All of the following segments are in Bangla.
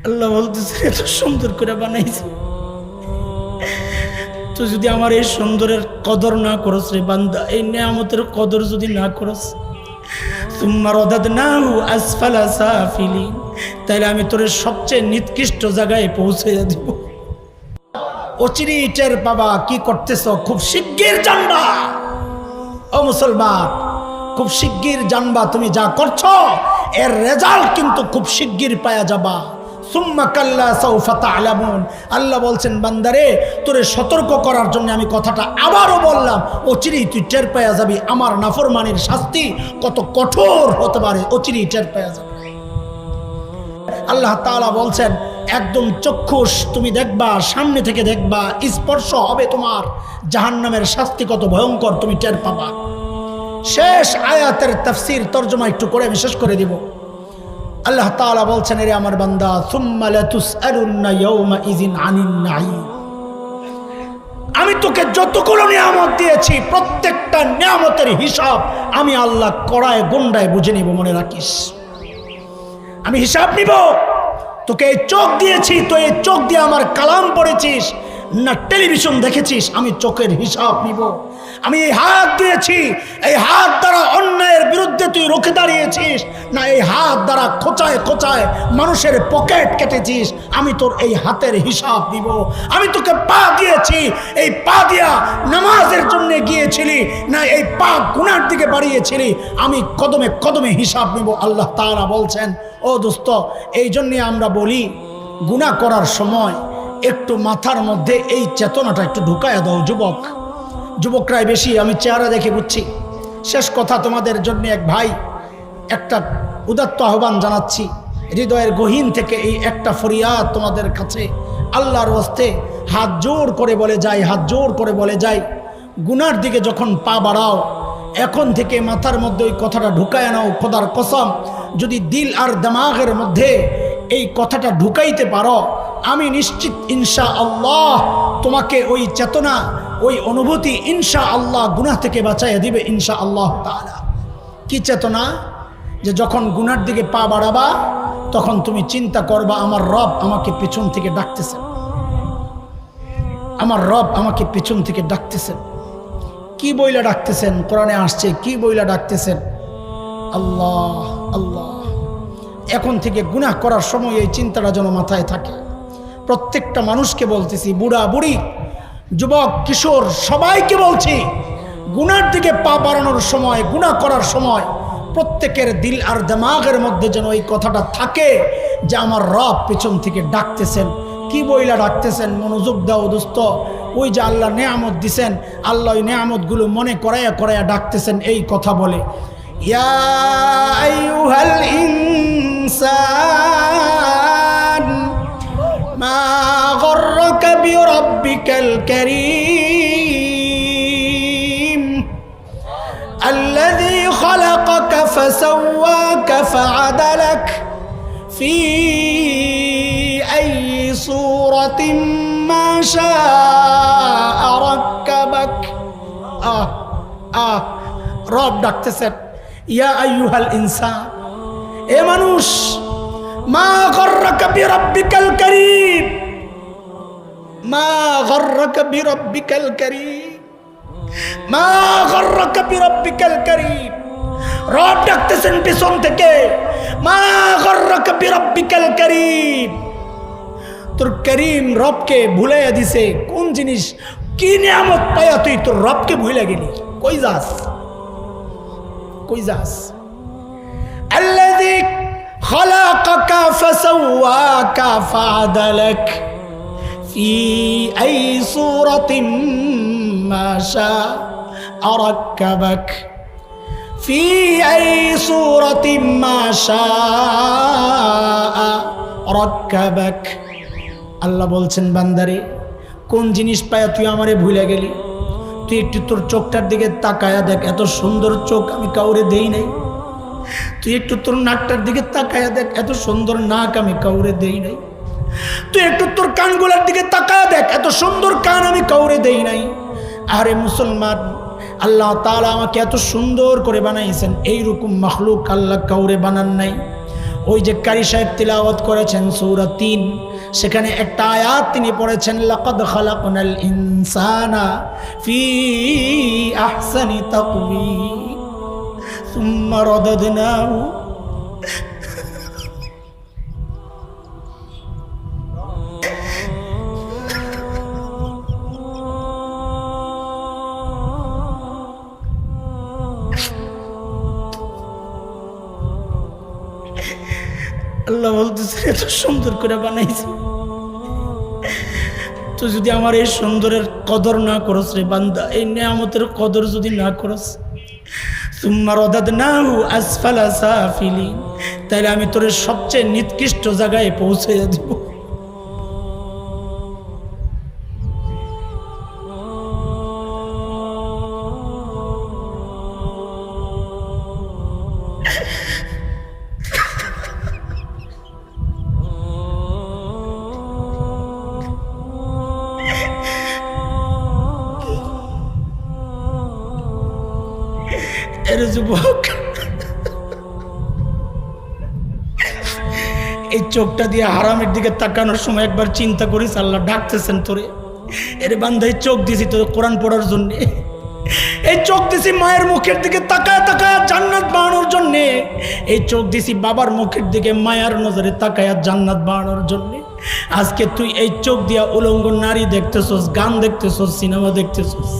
আল্লাহ বলতেছে এত সুন্দর করে বানাইছে, তো যদি আমার এই সুন্দরের কদর না করস রে বান্দা, এই নিয়ামতের কদর যদি না করস, সুম্মা রাদাদনাহু আসফালা সাফিলিন, তাহলে আমি তোর সবচেয়ে নিকৃষ্ট জায়গায় পৌঁছে দিব। অচিরেই টের পাবা কি করতেছ, খুব শিগগির জানবা। ও মুসলমান, খুব শিগগির জানবা তুমি যা করছো এর রেজাল্ট কিন্তু খুব শিগগির পাওয়া যাবা। সুম্মা কাল্লা সাউফা তা'লামুন। আল্লাহ বলছেন বান্দারে, তোরে সতর্ক করার জন্য আমি কথাটা আবারও বললাম, অচিরেই তুই টের পাওয়া যাবি আমার নাফরমানির শাস্তি কত কঠোর হতে পারে, অচিরেই টের পাওয়া যাবে। আল্লাহ তাআলা বলছেন একদম চক্ষুষ তুমি দেখবা, সামনে থেকে দেখবা, স্পর্শ হবে তোমার, জাহান্নামের শাস্তি কত ভয়ঙ্কর তুমি টের পাবা। শেষ আয়াতের তাফসীর তরজমা একটু করে আমি শেষ করে দিব। আল্লাহ তাআলা বলছেন, এরে আমার বান্দা, সুম্মা লাতুসআলুন্না ইয়াওমা ইযিন আনিন নাঈম। আমি তোকে যতগুলো নিয়ামত দিয়েছি প্রত্যেকটা নিয়ামতের হিসাব আমি আল্লাহ কড়ায় গন্ডায় বুঝে নিব, মনে রাখিস। আমি হিসাব নিব। তোকে এই চোখ দিয়েছি, তো এই চোখ দিয়ে আমার কালাম পড়েছিস না টেলিভিশন দেখেছিস, আমি চোখের হিসাব নিব। আমি এই হাত দিয়েছি, এই হাত দ্বারা অন্যায়ের বিরুদ্ধে তুই রুখে দাঁড়িয়েছিস না এই হাত দ্বারা খোঁচায় খোঁচায় মানুষের পকেট কেটেছিস, আমি তোর এই হাতের হিসাব নিব। আমি তোকে পা দিয়েছি, এই পা দিয়া নামাজের জন্য গিয়েছিলি না এই পা গুনার দিকে বাড়িয়েছিলি, আমি কদমে কদমে হিসাব নিব। আল্লাহ তাআলা বলছেন, ও দোস্ত, এই জন্যে আমরা বলি গুনাহ করার সময় একটু মাথার মধ্যে এই চেতনাটা একটু ঢুকায়া দাও। যুবকরাই বেশি, আমি চেহারা দেখে বুঝছি। শেষ কথা তোমাদের জন্য এক ভাই একটা উদাত্ত আহ্বান জানাচ্ছি, হৃদয়ের গহীন থেকে এই একটা ফরিয়াদ তোমাদের কাছে, আল্লাহর ওয়াস্তে হাত জোর করে বলে যাই, হাত জোর করে বলে যাই, গুনার দিকে যখন পা বাড়াও এখন থেকে মাথার মধ্যে ওই কথাটা ঢুকায় নাও। খোদার কসম, যদি দিল আর দিমাগের মধ্যে এই কথাটা ঢুকাইতে পারো, আমি নিশ্চিত ইনশাআল্লাহ তোমাকে ওই চেতনা, ওই অনুভূতি ইনশাআল্লাহ গুনাহ থেকে বাঁচাইয়া দিবে ইনশাআল্লাহ তাআলা। কি চেতনা? যে যখন গুনার দিকে পা বাড়াবা তখন তুমি চিন্তা করবা আমার রব আমাকে পেছন থেকে ডাকতেছেন, আমার রব আমাকে পেছন থেকে ডাকতেছেন। কি বইলা ডাকতেছেন? কোরআনে আসছে কি বইলা ডাকতেছেন? আল্লাহ আল্লাহ। এখন থেকে গুনাহ করার সময় এই চিন্তাটা যেন মাথায় থাকে। প্রত্যেকটা মানুষকে বলতেছি, বুড়া বুড়ি, যুবক কিশোর, সবাইকে বলছি, গুনার দিকে পা বাড়ানোর সময়, গুনাহ করার সময় প্রত্যেকের দিল আর দিমাগের মধ্যে যেন এই কথাটা থাকে যে আমার রব পেছন থেকে ডাকতেছেন। কি বইলা ডাকতেছেন? মনোযোগ দাও দোস্ত। ওই যে আল্লাহ নেয়ামত দিছেন, আল্লাহ ওই নেয়ামতগুলো মনে করাইয়া করাইয়া ডাকতেছেন এই কথা বলে, ইয়া আইয়ুহাল ইনসান মা গররাকা বিরাব্বিকাল কারীম আল্লাযী খালাকাকা ফাসাওয়াকা ফাআদালাক ফি আইয়ি সূরাতিন মা শাআ রাক্কাবাক। রব ডাকতেছেন, ইয়া আইয়ুহাল ইনসান, এ মানুষ, মা গররাকা বিরাব্বিকাল কারীম, মা গররাকা বিরাব্বিকাল কারীম, মা গররাকা বিরাব্বিকাল কারীম। রব ডাকতেছেন পেছন থেকে, মা গররাকা বিরাব্বিকাল কারীম। তোর করিম রবকে ভুলাইয়া দিছে। কোন জিনিস, কি নিয়ামত পাইয়া তুই তোর রবকে ভুলে গেলি? কই যাস, কই যাস? আল্লাযী খালাকাকা ফাসাওয়াকা ফাআদালাক ফি আই সূরাতিন মা শাআ রাক্কাবাক ফি আই সূরাতিন মা শাআ রাক্কাবাক। আল্লাহ বলছেন, বান্দারে, কোন জিনিস পায়া তুই আমারে ভুলে গেলি? তুই একটু তোর চোখটার দিকে তাকায়া দেখ, এত সুন্দর চোখ আমি কাউরে দেই নাই। তুই একটু তোর নাকটার দিকে তাকায়া দেখ, এত সুন্দর নাক আমি কাউরে দেই নাই। তুই একটু তোর কানগুলোর দিকে তাকায়া দেখ, এত সুন্দর কান আমি কাউরে দেই নাই। আরে মুসলমান, আল্লাহ তাআলা আমাকে এত সুন্দর করে বানাইছেন, এইরকম মাখলুক আল্লাহ কাউরে বানান নাই। ওই যে কারি সাহেব তিলাওয়াত করেছেন সূরা ৩, সেখানে একটা আয়াত তিনি পড়েছেন, লাকাদ খালাকনাল ইনসানা ফি আহসানি তাকওয়িম সুম্মা রাদাদনাহু। আল্লাহ বলতেছে এত সুন্দর করে বানাইছে, তো যদি আমার এই সুন্দরের কদর না করস রে বান্দা, এই নিয়ামতের কদর যদি না করস, সুম্মা রাদাদনাহু আসফালা সাফিলিন, তাহলে আমি তোর সবচেয়ে নিকৃষ্ট জায়গায় পৌঁছে দিব। যুবক, এই চোখটা দিয়ে হারামের দিকে তাকানোর সময় একবার চিন্তা করিস, আল্লাহ ডাকতেছেন তোরে, এর বান্দা এই চোখ দিছি তোর কোরআন পড়ার জন্য, এই চোখ দিছি মায়ের মুখের দিকে তাকায় তাকায় জান্নাত বানানোর জন্য, এই চোখ দিছি বাবার মুখের দিকে মায়ার নজরে তাকায় জান্নাত বানানোর জন্য। আজকে তুই এই চোখ দিয়া উলঙ্গ নারী দেখতেছস, গান দেখতেছস, সিনেমা দেখতেছস।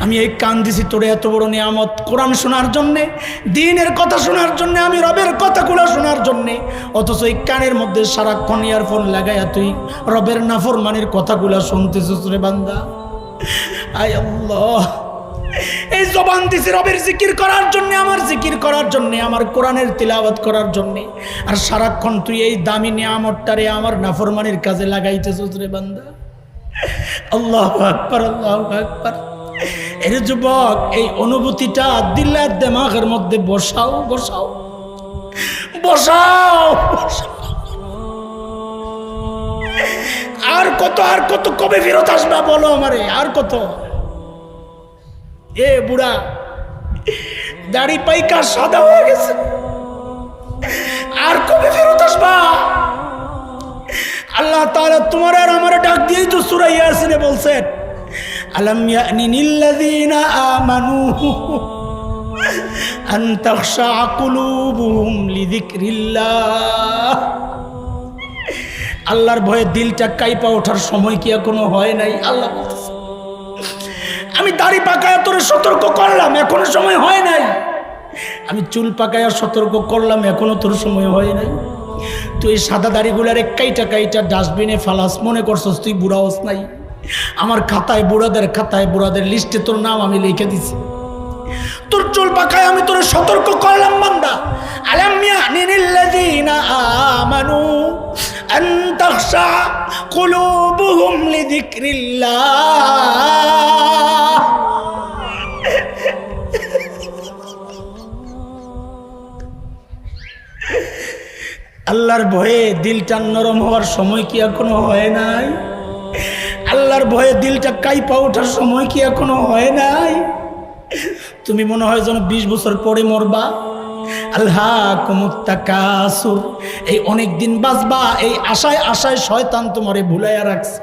আমি এই কান দিছি তোরে এত বড় নিয়ামত কোরআন শোনার জন্যে, দ্বীনের কথা শোনার জন্যে, আমি রবের কথাগুলো শোনার জন্যে, অথচ এই কানের মধ্যে সারাক্ষণ ইয়ারফোন লাগাইয়া তুই রবের নাফরমানির কথাগুলো শুনতেছিস রে বান্দা। আয় আল্লাহ, এই জবান দিছি রবের জিকির করার জন্যে, আমার জিকির করার জন্যে, আমার কোরআনের তিলাওয়াত করার জন্যে, আর সারাক্ষণ তুই এই দামি নিয়ামতটারে আমার নাফরমানির কাজে লাগাইতেছিস রে বান্দা। আল্লাহু আকবার, আল্লাহু আকবার। এর যুবক, এই অনুভূতিটা দিলের দিমাগের মধ্যে বসাও বসাও বসাও। আর কত আর কত কবে ফেরত আসবা বলো আমারে, আর কত? এ বুড়া, দাড়ি পাইকা সাদা হয়ে গেছে, আর কবে ফেরত আসবা? আল্লাহ তাআলা তোমার আর আমার ডাক দিয়েই তো সূরা ইয়াসিনে বলছেন, আলাম ইয়ানি লিল্লাযীনা আমানু আন তাখশা কুলুবুহুম লিযিকরিল্লাহ। আল্লাহর ভয়ে দিলটা কাইপা ওঠার সময় কি এখনো হয় নাই? আল্লাহ বলতেছে, আমি দাড়ি পাকায়া তোরে সতর্ক করলাম, এখনো সময় হয় নাই। আমি চুল পাকায়া সতর্ক করলাম, এখনো তোর সময় হয় নাই। তুই সাদা দাড়িগুলার কাইটা কাইটা ডাস্টবিনে ফালাস, মনে করছস তুই বুড়া হস নাই। আমার খাতায় বুড়াদের, খাতায় বুড়াদের লিস্টে তোর নাম আমি লিখে দিছি। তোর চুল পাকায় আমি তোর সতর্ক করলাম বান্দা। আলাম ইয়ানি লিল্লাযীনা আমানু আন তাখশা কুলুবুহুম লিযিকরিল্লাহ। আল্লাহর ভয়ে দিলটা নরম হওয়ার সময় কি এখনো হয় নাই? আল্লাহর ভয়ে দিলটা কাইপা ওঠার সময় কি এখনো হয় নাই? তুমি মনে হয় যেন 20 বছর পরে মরবা। আল্লাহকুমুত তাকাসুর, এই অনেক দিন বাঁচবা এই আশায় আশায় শয়তান তোমারে ভুলাইয়া রাখছে।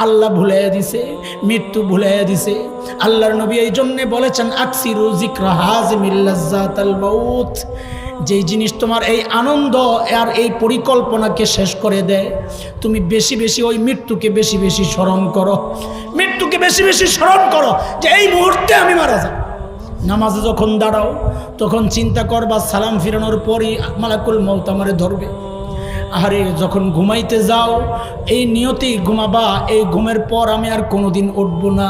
আল্লাহ ভুলাইয়া দিছে, মৃত্যু ভুলাইয়া দিছে। আল্লাহর নবী এই জন্যে বলেছেন, আকসিরু যিকরা হাযিমিল লাজ্জাতাল মাউত। যেই জিনিস তোমার এই আনন্দ আর এই পরিকল্পনাকে শেষ করে দেয়, তুমি বেশি বেশি ওই মৃত্যুকে বেশি বেশি স্মরণ করো, মৃত্যুকে বেশি বেশি স্মরণ করো যে এই মুহূর্তে আমি মারা যাব। নামাজে যখন দাঁড়াও তখন চিন্তা করবা সালাম ফিরানোর পরই মালাকুল মউত আমারে ধরবে। আরে যখন ঘুমাইতে যাও এই নিয়তেই ঘুমাবা, এই ঘুমের পর আমি আর কোনোদিন উঠব না।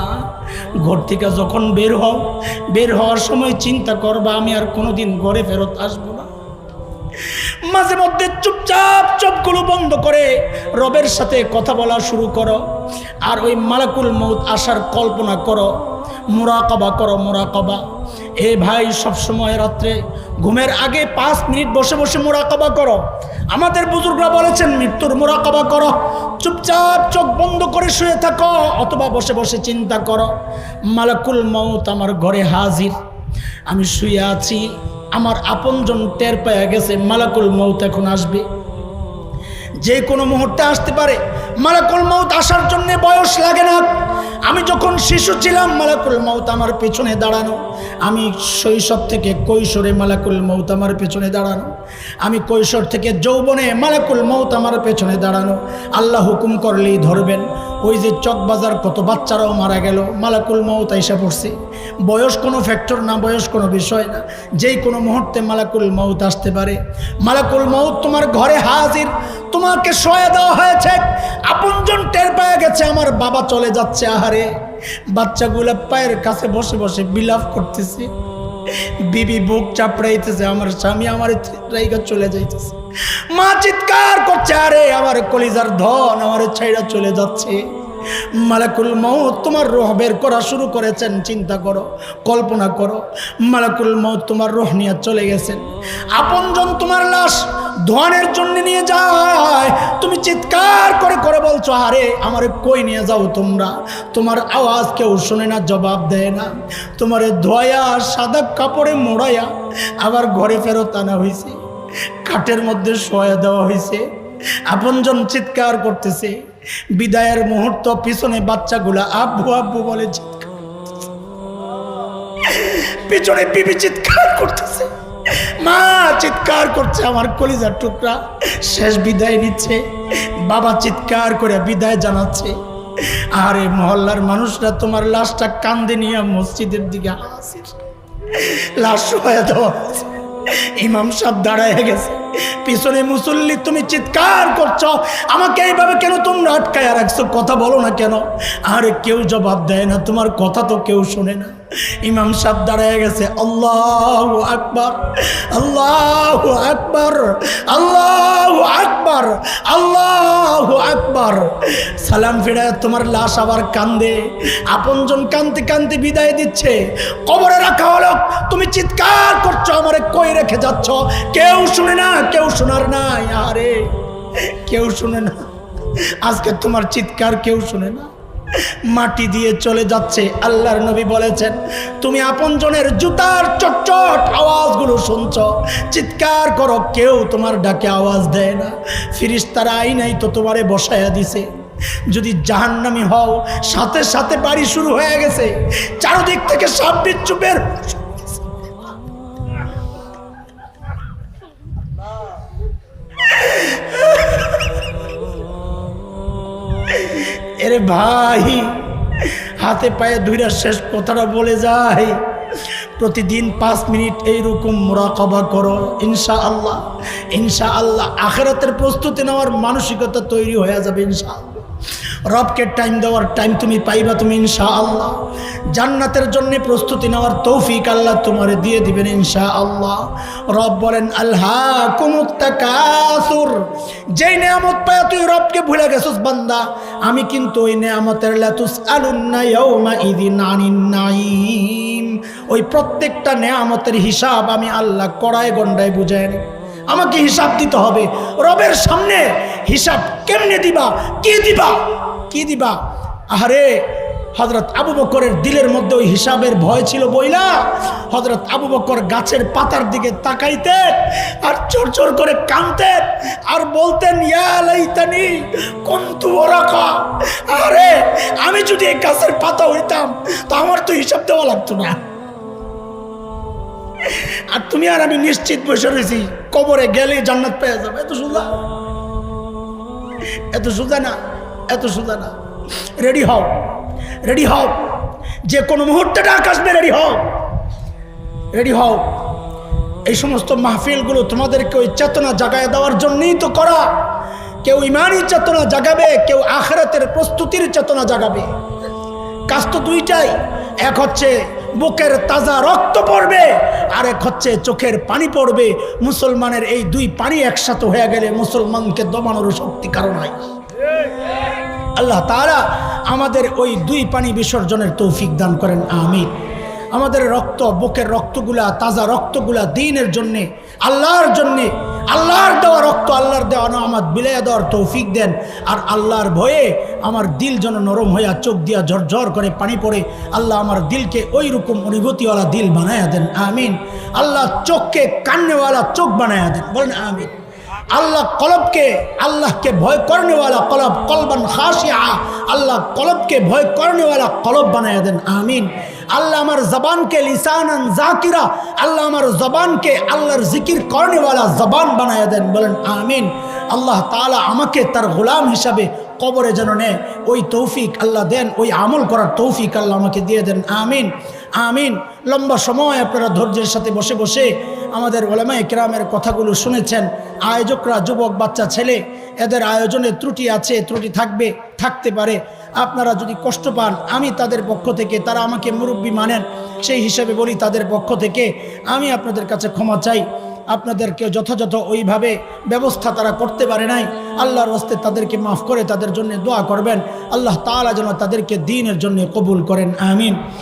ঘর থেকে যখন বের হও, বের হওয়ার সময় চিন্তা করবা আমি আর কোনোদিন ঘরে ফেরত আসবো না। মাঝে মধ্যে চুপচাপ চোখগুলো বন্ধ করে রবের সাথে কথা বলা শুরু করো, আর ওই মালাকুল মউত আসার কল্পনা করো, মুরাকাবা করো, মুরাকাবা। এ ভাই, সবসময় রাত্রে ঘুমের আগে 5 মিনিট বসে বসে মুরাকাবা করো। আমাদের বুজুর্গরা বলেছেন মৃত্যুর মুরাকাবা করো। চুপচাপ চোখ বন্ধ করে শুয়ে থাকো অথবা বসে বসে চিন্তা করো, মালাকুল মউত আমার ঘরে হাজির, আমি শুয়ে আছি, আমার আপনজন টের পেয়ে গেছে মালাকুল মউত এখন আসবে, যে কোনো মুহূর্তে আসতে পারে। মালাকুল মউত আসার জন্য বয়স লাগে না। আমি যখন শিশু ছিলাম মালাকুল মউত আমার পেছনে দাঁড়ানো, আমি শৈশব থেকে কৈশোরে মালাকুল মউত আমার পেছনে দাঁড়ানো, আমি কৈশোর থেকে যৌবনে মালাকুল মউত আমার পেছনে দাঁড়ানো। আল্লাহ হুকুম করলেই ধরবেন। ওই যে চকবাজার কত বাচ্চারাও মারা গেল, মালাকুল মউত আইসা পড়ছে। বয়স কোনো ফ্যাক্টর না, বয়স কোনো বিষয় না, যেই কোনো মুহূর্তে মালাকুল মউত আসতে পারে। মালাকুল মউত তোমার ঘরে হাজির, তোমাকে শোয়া দেওয়া হয়েছে। আপনজন টের পেয়ে গেছে আমার বাবা চলে যাচ্ছে। আহারে, বাচ্চাগুলা পায়ের কাছে বসে বসে বিলাপ করতেছে, বিবি বুক চাপড়াইতেছে, আমার স্বামী আমার রাইগা চলে যাইতেছে। মা চিৎকার করছে, আরে আমার কলিজার ধন আমার ছাইড়া চলে যাচ্ছে। মালাকুল মউত তোমার রূহ বের করা শুরু করেছেন। চিন্তা করো, কল্পনা করো, মালাকুল মউত তোমার রূহ নিয়ে চলে গেছেন। আপনজন তোমার লাশ ধোয়ানোর জন্য নিয়ে যায়, তুমি চিৎকার করে করে বলছো, আরে আমারে কই নিয়ে যাও তোমরা? তোমার আওয়াজ কেউ শোনে না, জবাব দেয় না। তোমারে ধোয়া সাদা কাপড়ে মোড়াইয়া আবার ঘরে ফেরত আনা হয়েছে, কাঠের মধ্যে শোয়া দেওয়া হয়েছে। আপনজন চিৎকার করতেছে। বিদায়ের মুহূর্ত, পিছনে বাচ্চাগুলা আব্বু আব্বু বলে চিৎকার, পিছনে বিবি চিৎকার করতেছে, মা চিৎকার করছে, আমার কলিজার টুকরা শেষ বিদায় নিচ্ছে। বাবা চিৎকার করে বিদায় জানাচ্ছে। আরে মহল্লার মানুষরা তোমার লাশটা কান্দে নিয়ে মসজিদের দিকে হাসির, লাশ হয়ে দেওয়া হয়েছে। ইমাম সাহেব দাঁড়ায় গেছে, পিছনে মুসল্লি, তুমি চিৎকার করছো, আমাকে এইভাবে কেন তোমরা আটকায় রাখছো? কথা বলো না কেন? আরে কেউ জবাব দেয় না, তোমার কথা তো কেউ শোনে না। ইমাম সাহেব দাঁড়ায় গেছে, আল্লাহু আকবার, আল্লাহু আকবার, আল্লাহু আকবার, আল্লাহু আকবার। সালাম ফিরায় তোমার লাশ আবার কান্দে। আপনজন কান্দতে কান্দতে বিদায় দিচ্ছে। কবরে রাখা হলো, তুমি চিৎকার করছো, আমারে কই রেখে যাচ্ছ? কেউ শুনে না, কেউ শোনার নাই। আরে কেউ শুনে না, আজকে তোমার চিৎকার কেউ শুনে না। মাটি দিয়ে চলে যাচ্ছে। আল্লাহর নবী বলেছেন, তুমি আপনজনের জুতার চটচট আওয়াজগুলো শুনছ, চিৎকার করো, কেউ তোমার ডাকে আওয়াজ দেয় না। ফিরিস্তারা আইনাই তো তোমারে বসায়া দিছে। যদি জাহান্নামী হও, সাথে সাথে বাড়ি শুরু হয়ে গেছে, চারদিক থেকে সাপ বিচ্ছু বের। এরে ভাই, হাতে পায়ে ধুইরা শেষ কথাটা বলে যায়, প্রতিদিন 5 মিনিট এইরকম মুরাকাবা করো। ইনশাআল্লাহ, ইনশাআল্লাহ আখিরাতের প্রস্তুতি নেওয়ার মানসিকতা তৈরি হয়ে যাবে। ইনশাআল্লাহ রবকে টাইম দেওয়ার টাইম তুমি পাইবা তুমি ইনশাআল্লাহ। জান্নাতের জন্য প্রস্তুতি নেওয়ার তৌফিক আল্লাহ তোমারে দিয়ে দিবেন ইনশাআল্লাহ। রব বলেন, আলহাকুমুত তাকাসুর, যেই নেয়ামত পায় তুই রবকে ভুলে গেছিস বান্দা, আমি কিন্তু ওই নেয়ামতের লাতুসআলুন্না ইয়াউমা ইযিন আনিন নাঈম, ওই প্রত্যেকটা নেয়ামতের হিসাব আমি আল্লাহ কড়ায় গন্ডায় বুঝাই নেব। আমাকে হিসাব দিতে হবে। রবের সামনে হিসাব কেমনে দিবা? কি দিবা? কি দিবা? আরে হযরত আবু বকরের দিলের মধ্যে ওই হিসাবের ভয় ছিল বইলা হযরত আবু বকর গাছের পাতার দিকে তাকাইতেন আর চরচর করে কাঁদতেন আর বলতেন, ইয়া লাইতানি কুনতু ওরাকা, আরে আমি যদি এই গাছের পাতা হইতাম তো আমার তো হিসাব দেওয়া লাগতো না। আর তুমি আর আমি নিশ্চিত বসে রয়েছি, কবরে গেলে জান্নাত পেয়ে যাবে। এত সোজা, এত সোজা না, এত সোজা না। রেডি হও, রেডি হও, যে কোনো মুহূর্তে ডাক আসবে, রেডি হও, রেডি হও। এই সমস্ত মাহফিলগুলো তোমাদেরকে ওই চেতনা জাগায় দেওয়ার জন্যই তো করা। কেউ ইমানি চেতনা জাগাবে, কেউ আখিরাতের প্রস্তুতির চেতনা জাগাবে। কাজ তো দুইটাই, এক হচ্ছে বুকের তাজা রক্ত পড়বে, আর এক হচ্ছে চোখের পানি পড়বে। মুসলমানের এই দুই পানি একসাথে হয়ে গেলে মুসলমানকে দমানোর শক্তি কারণ হয়। আল্লাহ তাআলা আমাদের ওই দুই পানি বিসর্জনের তৌফিক দান করেন, আমিন। আমাদের রক্ত, বুকের রক্তগুলা, তাজা রক্তগুলা দ্বীনের জন্যে, আল্লাহর জন্যে, আল্লাহর দেওয়া রক্ত, আল্লাহর দেওয়া নামাত বিলাইয়া দেওয়ার তৌফিক দেন। আর আল্লাহর ভয়ে আমার দিল যেন নরম হইয়া চোখ দিয়া ঝরঝর করে পানি পড়ে, আল্লাহ আমার দিলকে ওই রকম অনুভূতিওয়ালা দিল বানায়া দেন, আমিন। আল্লাহ চোখকে কান্নেওয়ালা চোখ বানায়া দেন, বলেন আমিন। আল্লাহ কলবকে, আল্লাহকে ভয় করনেওয়ালা কলব, কলবান খাশিয়া, আল্লাহ কলবকে ভয় করনেওয়ালা কলব বানায়া দেন, আমিন। আল্লাহ আমার জবানকে লিসানান জাকিরা, আল্লাহ আমার জবানকে আল্লাহর জিকির করনেওয়ালা জবান বানায়া দেন, বলেন আমিন। আল্লাহ তাআলা আমাকে তার গোলাম হিসাবে কবরে যেন নেয়, ওই তৌফিক আল্লাহ দেন, ওই আমল করার তৌফিক আল্লাহ আমাকে দিয়ে দেন, আমিন আমিন। লম্বা সময় আপনারা ধৈর্যের সাথে বসে বসে আমাদের উলামায়ে কেরামের কথাগুলো শুনেছেন। আয়োজকরা যুবক বাচ্চা ছেলে, এদের আয়োজনে ত্রুটি আছে, ত্রুটি থাকবে, থাকতে পারে। আপনারা যদি কষ্ট পান, আমি তাদের পক্ষ থেকে, তারা আমাকে মুরব্বি মানেন, সেই হিসাবে বলি তাদের পক্ষ থেকে আমি আপনাদের কাছে ক্ষমা চাই। আপনাদেরকে যথাযথ ওইভাবে ব্যবস্থা তারা করতে পারে নাই, আল্লাহর হস্তে তাদেরকে মাফ করে তাদের জন্য দোয়া করবেন, আল্লাহ তাআলা যেন তাদেরকে দ্বীনের জন্য কবুল করেন, আমিন।